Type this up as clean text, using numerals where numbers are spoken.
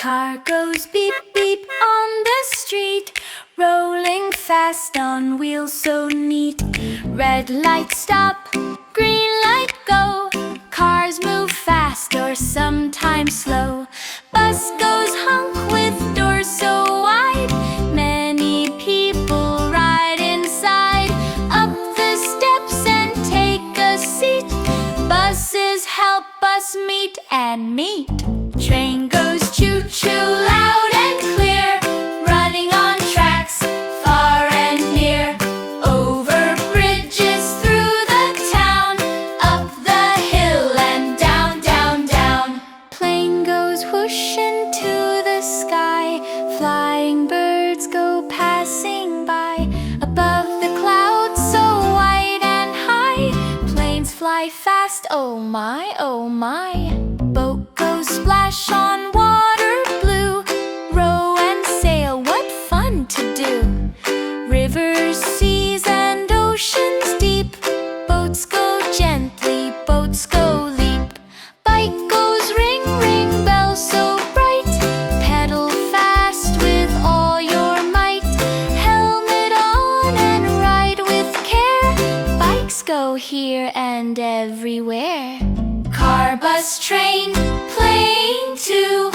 Car goes beep beep on the street, rolling fast on wheels so neat. Red light stop, green light go. Cars move fast or sometimes slow. Bus goes honk with doors so wide. Many people ride inside. Up the steps and take a seat. Buses help us meet and meet. Train goes choo-choo loud and clear, running on tracks far and near. Over bridges through the town, up the hill and down, down, down. Plane goes whoosh into the sky, flying birds go passing by. Above the clouds so white and high, planes fly fast, oh my, oh my. Boat goes splash on water blue, row and sail, what fun to do. Rivers, seas and oceans deep, boats go gently, boats go leap. Bike goes ring, ring, bell so bright, pedal fast with all your might. Helmet on and ride with care, bikes go here and everywhere. Car, bus, train, plane too,